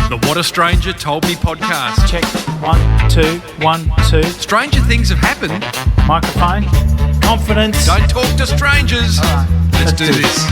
The What a Stranger Told Me podcast. Check. 1, 2, 1, 2. Stranger things have happened. Microphone. Confidence. Don't talk to strangers. All right, Let's do this.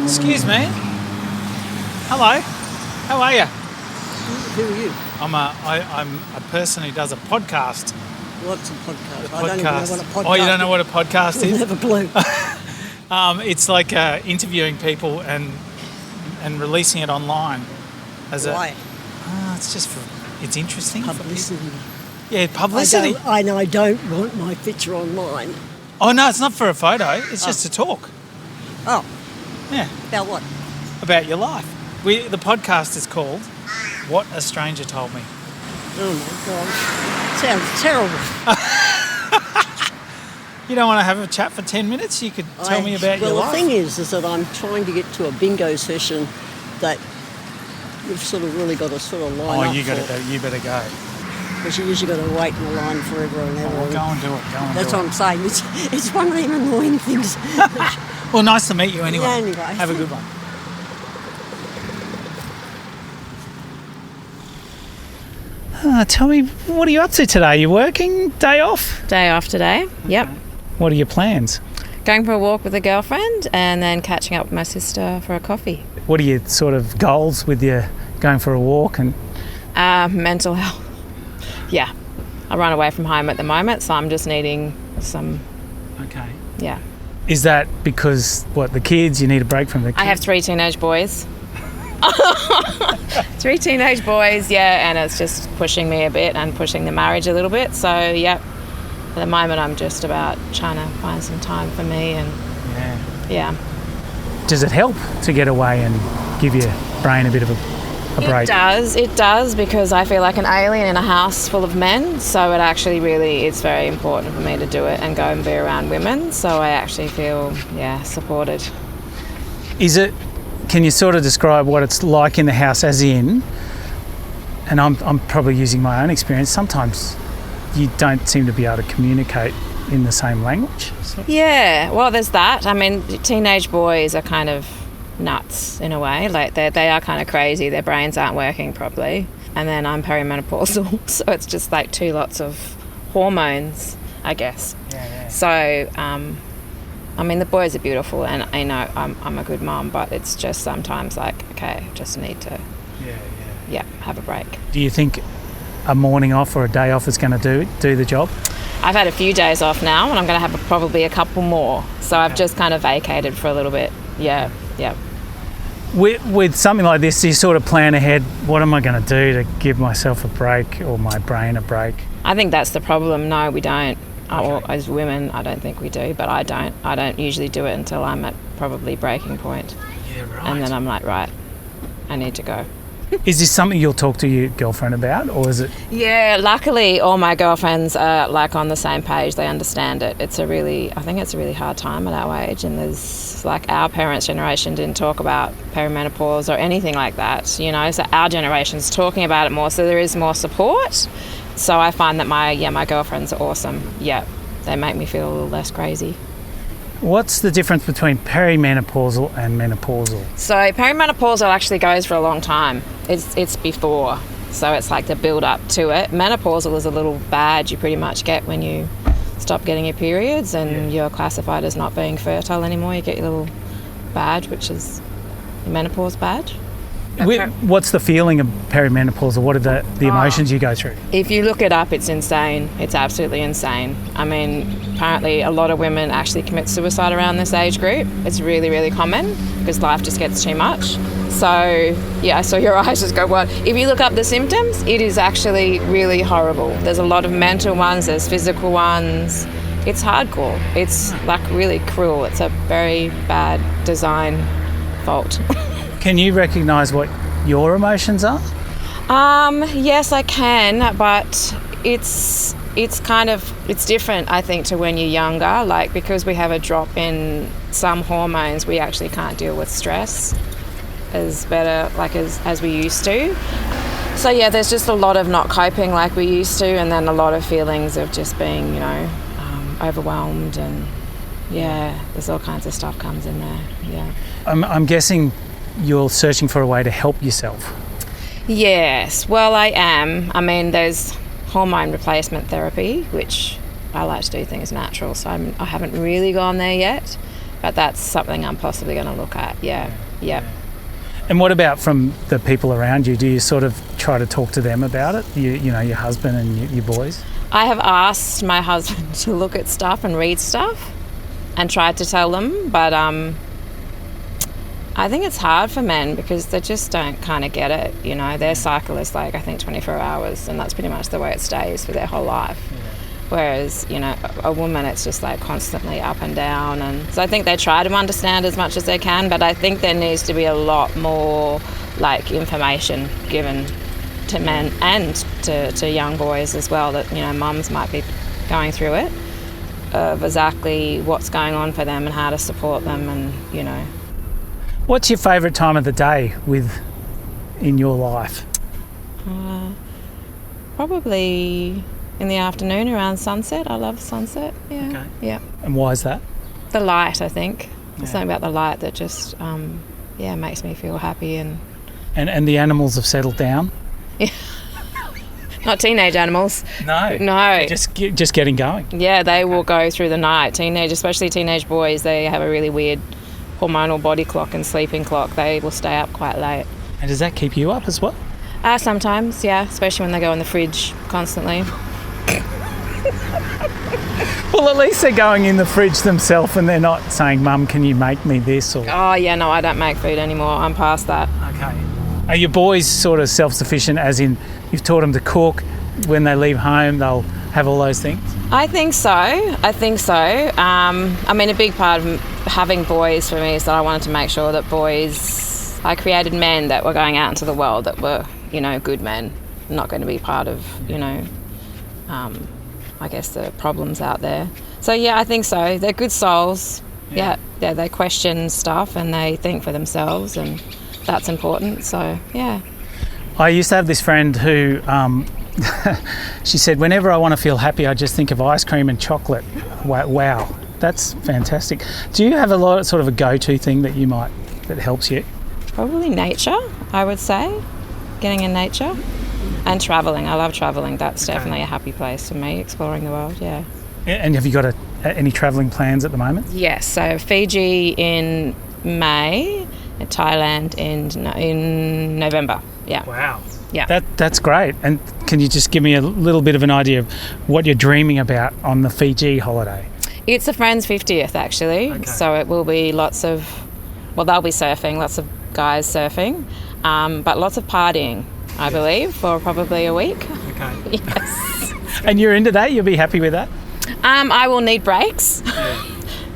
Excuse me. Hello. How are you? Who are you? I'm a person who does a podcast. What's a podcast? A I don't even know what a podcast is. Oh, you don't know what a podcast I is? have a clue. It's like interviewing people and releasing it online. Why? It's just it's interesting. Publicity. Yeah, publicity. I don't want my picture online. Oh no, it's not for a photo. It's just to talk. Oh, Yeah, about what? about your life. The podcast is called What a Stranger Told Me. Oh my God. Sounds terrible. You don't want to have a chat for 10 minutes? You could tell me about your life. Well, the thing is that I'm trying to get to a bingo session that you've sort of really got to sort of line up you for. You better go. Because you usually got to wait in the line forever and ever. Well, go and do it. That's what I'm saying. It's one of them annoying things. Well, nice to meet you anyway. Yeah, anyway. Have a good one. Tell me, what are you up to today? You working? Day off? Day off today. Yep. What are your plans? Going for a walk with a girlfriend and then catching up with my sister for a coffee. What are your sort of goals with your going for a walk? And Mental health. Yeah. I run away from home at the moment, so I'm just needing some, okay. yeah. Is that because, the kids? You need a break from the kids? I have 3 teenage boys. 3 teenage boys, yeah, and it's just pushing me a bit and pushing the marriage a little bit. So, yep. At the moment, I'm just about trying to find some time for me and, yeah. Does it help to get away and give your brain a bit of a break? It does, because I feel like an alien in a house full of men, so it actually it's very important for me to do it and go and be around women, so I actually feel, supported. Can you sort of describe what it's like in the house, as in, and I'm probably using my own experience, sometimes you don't seem to be able to communicate in the same language? So. Yeah, well, there's that. I mean, teenage boys are kind of nuts in a way. Like, they are kind of crazy. Their brains aren't working properly. And then I'm perimenopausal, so it's just like 2 lots of hormones, I guess. Yeah. So, I mean, the boys are beautiful, and I know I'm a good mum, but it's just sometimes like, okay, I just need to have a break. Do you think a morning off or a day off is going to do the job? I've had a few days off now, and I'm going to have probably a couple more. So I've just kind of vacated for a little bit. Yeah. With something like this, do you sort of plan ahead, what am I going to do to give myself a break or my brain a break? I think that's the problem. No, we don't. Okay. Or as women, I don't think we do, but I don't usually do it until I'm at probably breaking point. Yeah, right. And then I'm like, right, I need to go. Is this something you'll talk to your girlfriend about, or is it? Yeah, luckily all my girlfriends are like on the same page. They understand it. I think it's a really hard time at our age, and there's like our parents' generation didn't talk about perimenopause or anything like that, so our generation's talking about it more, so there is more support. So I find that my girlfriends are awesome. Yeah, they make me feel a little less crazy. What's the difference between perimenopausal and menopausal? So perimenopausal actually goes for a long time. It's before, so it's like the build up to it. Menopausal is a little badge you pretty much get when you stop getting your periods and you're classified as not being fertile anymore. You get your little badge, which is your menopause badge. What's the feeling of perimenopausal? What are the emotions you go through? If you look it up, it's insane. It's absolutely insane. I mean, apparently a lot of women actually commit suicide around this age group. It's really, really common because life just gets too much. So, so your eyes just go wild. If you look up the symptoms, it is actually really horrible. There's a lot of mental ones, there's physical ones. It's hardcore. It's like really cruel. It's a very bad design fault. Can you recognise what your emotions are? Yes, I can, but it's different, I think, to when you're younger. Like, because we have a drop in some hormones, we actually can't deal with stress as we used to. So there's just a lot of not coping like we used to, and then a lot of feelings of just being, overwhelmed and Yeah, there's all kinds of stuff comes in there. Yeah. I'm guessing you're searching for a way to help yourself. Yes, well, I am. I mean, there's hormone replacement therapy, which I like to do things natural, so I haven't really gone there yet, but that's something I'm possibly going to look at. Yeah. And what about from the people around you? Do you sort of try to talk to them about it? You know, your husband and your boys? I have asked my husband to look at stuff and read stuff and tried to tell them, but I think it's hard for men because they just don't kind of get it, you know. Their cycle is like, I think, 24 hours, and that's pretty much the way it stays for their whole life. Yeah. Whereas, you know, a woman, it's just like constantly up and down. And so I think they try to understand as much as they can, but I think there needs to be a lot more like information given to men and to young boys as well, that, you know, mums might be going through it, of exactly what's going on for them and how to support them, and, you know. What's your favourite time of the day in your life? Probably in the afternoon around sunset. I love sunset. Yeah. Okay. Yeah. And why is that? The light, I think. There's something about the light that just makes me feel happy. And the animals have settled down? Yeah. Not teenage animals. No. Just getting going. Yeah, they will go through the night. Especially teenage boys, they have a really weird hormonal body clock and sleeping clock. They will stay up quite late. And does that keep you up as well? Sometimes, yeah, especially when they go in the fridge constantly. Well, at least they're going in the fridge themselves and they're not saying, Mum, can you make me this? Or... Oh, yeah, no, I don't make food anymore. I'm past that. Okay. Are your boys sort of self-sufficient, as in you've taught them to cook, when they leave home they'll have all those things? I think so. I mean, a big part of having boys for me is that I wanted to make sure that I created men that were going out into the world that were, you know, good men, not going to be part of, you know, I guess the problems out there. So, yeah, I think so. They're good souls. Yeah, they question stuff and they think for themselves, and that's important. So, yeah. I used to have this friend who, she said, whenever I want to feel happy, I just think of ice cream and chocolate. Wow, that's fantastic. Do you have a lot of sort of a go-to thing that helps you? Probably nature, I would say. Getting in nature. And travelling. I love travelling. That's definitely a happy place for me, exploring the world, yeah. And have you got any travelling plans at the moment? Yes, so Fiji in May, and Thailand in November, yeah. Wow. Yeah. That's great. And can you just give me a little bit of an idea of what you're dreaming about on the Fiji holiday? It's a friend's 50th, actually, so it will be they'll be surfing, lots of guys surfing, but lots of partying, I believe, for probably a week. Okay. Yes. And you're into that? You'll be happy with that? I will need breaks.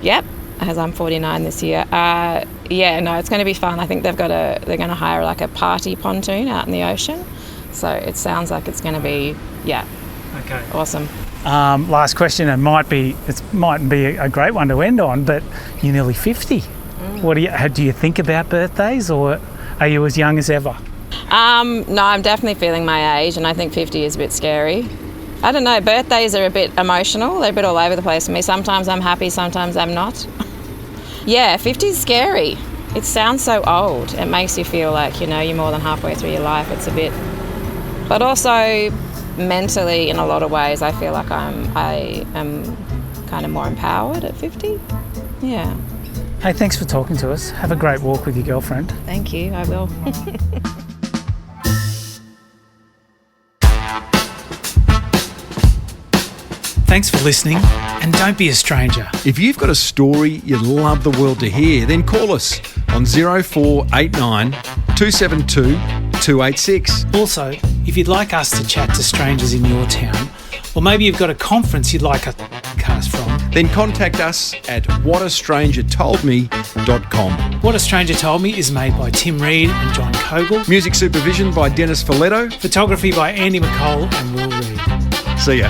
Yep, as I'm 49 this year. It's going to be fun. I think they're going to hire like a party pontoon out in the ocean. So it sounds like it's going to be, awesome. Last question, and mightn't be a great one to end on, but you're nearly 50. What do you think about birthdays, or are you as young as ever? No, I'm definitely feeling my age, and I think 50 is a bit scary. I don't know, birthdays are a bit emotional. They're a bit all over the place for me. Sometimes I'm happy, sometimes I'm not. Yeah, 50 is scary. It sounds so old. It makes you feel like, you know, you're more than halfway through your life. It's a bit... But also, mentally, in a lot of ways, I feel like I am kind of more empowered at 50. Yeah. Hey, thanks for talking to us. Have a great walk with your girlfriend. Thank you, I will. Thanks for listening, and don't be a stranger. If you've got a story you'd love the world to hear, then call us on 0489 272 286. Also, if you'd like us to chat to strangers in your town, or maybe you've got a conference you'd like a podcast from, then contact us at WhatAStrangerToldMe.com. What a Stranger Told Me is made by Tim Reid and Jon Coghill. Music supervision by Dennis Folletto. Photography by Andy McCall and Will Reid. See ya.